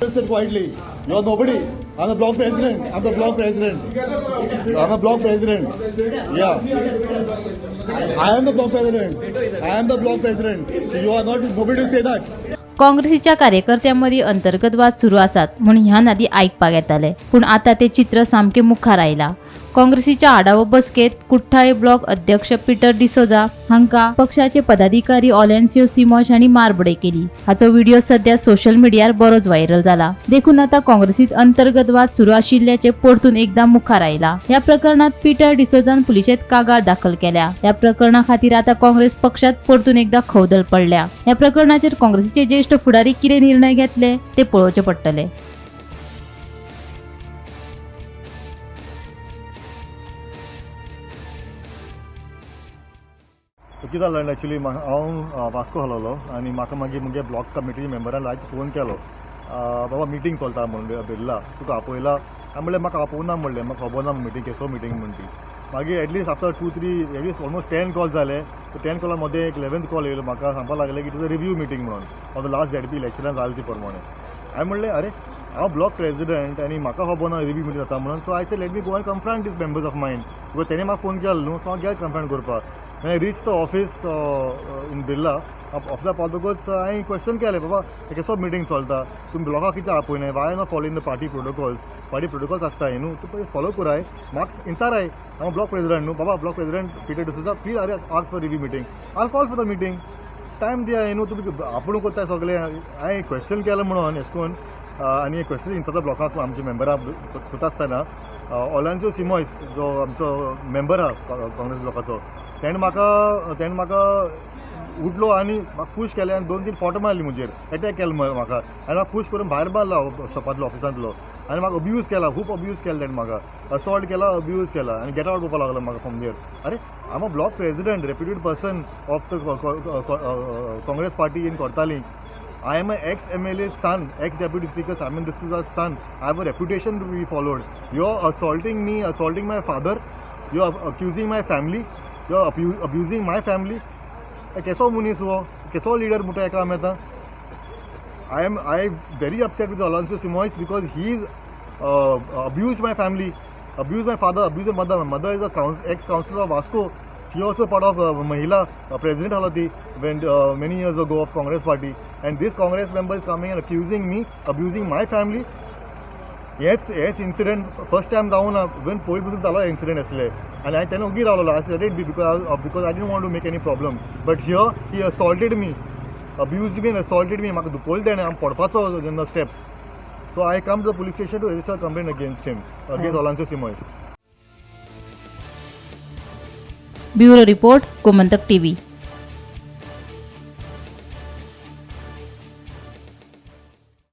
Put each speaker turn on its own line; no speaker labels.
Sit quietly. You're nobody. I'm the block president. I'm the block president. I'm a block president. Yeah. I am the block president. I am the block president. So you are not nobody to say that.
काँग्रेसीच्या कार्यकर्त्यांमध्ये अंतर्गत वाद सुरू आसात म्हणून ह्या नादी आयकपाक येताले पण आता ते चित्र सामके मुखार आयला। काँग्रेसीच्या आढावो बसकेत कुठ्ठाळे ब्लॉक अध्यक्ष पीटर डिसोजा हांका पक्षाचे पदाधिकारी ओलेन्सियो सिमोस हांणी मारबडे केली। हाचो व्हिडिओ सध्या सोशल मीडियार बरोच व्हायरल झाला। देखून आता काँग्रेसीत अंतर्गत वाद सुरू आशिल्ल्याचे परतून एकदा मुखार आयला। या प्रकरणात पीटर डिसोजान पुलिशेत कागाळ दाखल केल्या। या प्रकरणा खातीर आता काँग्रेस पक्षात परतून एकदा खवदळ पडल्या। या प्रकरणाचेर काँग्रेसीचे ज्येष्ठ फुडारी कितें निर्णय घेतले ते पळोवचे पडटले।
कितें जालें एक्चुअली हांव वास्को हलवलो आनी म्हाका मागीर मुगे ब्लॉक कमिटी मेंबरान लायक फोन केलो बाबा मिटींग चलता म्हणून बिर्ला तुका आपयला हांवें म्हणलें म्हाका आपोवना म्हणलें म्हाका खबर ना मिटींग केसो मिटींग म्हणून ती मागीर at least after 2-3 at least almost 10 call जाले 10 कॉला मदें एक 11th कॉल येयलो म्हाका सांगपाक लागलें की तुजो रिव्यू मिटींग म्हणून ऑन द लास्ट ZP इलेक्शनान जालें ती प्रमाणे हांवें म्हणलें अरे हांव ब्लॉक प्रेसिडेंट आनी म्हाका खबर ना रिव्यू मिटींग जाता म्हणून so I say let me go and confront these members of mind because तेणें म्हाका फोन केलो न्हू सो हांव गेलो कन्फ्रंट करपाक when I reached the office in Birla, officer पावतकूच हांवें क्वेश्चन केलें बाबा केसो मिटींग चलता तुमी ब्लॉकाक कित्याक आपयनाय वाय not following the party protocols आसताय न्हू तूं पळय फॉलो कराय म्हाका इंचाराय हांव ब्लॉक प्रेसिडेंट न्हू बाबा block president Peter D'Souza please are ask for review meeting I call for the meeting time दियाय न्हू तुमी आपूण कोत्ताय सगळें हांवें क्वेश्चन केलें म्हणून एश कोन आनी क्वेश्चन इंचारता ब्लॉकाक आमचे मेंबरां करता आसतना ओलेन्सियो सिमोस जो आमचो मेंबर आहा काँग्रेस ब्लॉकाचो तेणें म्हाका उठलो आनी म्हाका पुश केलें आनी 2-3 फोटो मारली म्हजेर अटॅक केलो म्हाका आनी म्हाका पुश करून भायर मारलो शॉपांतलो ऑफिसांतलो आनी म्हाका अब्यूज केला खूब अब्यूज केला तेणें म्हाका असॉल्ट केला अब्यूज केला आनी गेट आउट करपाक लागलो म्हाका फ्रॉम देर अरे I am a block president reputed person of the Congress party in कोर्तालीं I am an ex-MLA's son, ex-deputy speaker Simon D'Souza's son. I have a reputation to be followed. You're assaulting me, assaulting my father. You're accusing my family. You're abusing my family. कैसो मुनीस हो कैसो leader Mutha एका आमेता I very upset with Olencio Simois because he's abused my family, abused my father, abused my mother. My mother is a ex-councillor of Vasco. She also part of Mahila President Halati when many years ago of Congress Party, and this Congress member is coming and accusing me, abusing my family. Yes, incident first time down when police was tala incident asle, and I tell ogi ralo I said it because I didn't want to make any problem, but here he assaulted me, abused me and assaulted me. Maka dupol dene am podpaso in the steps, so I come to the police station to register a complaint against him, against Olencio Simois.
Bureau report Gomantak TV।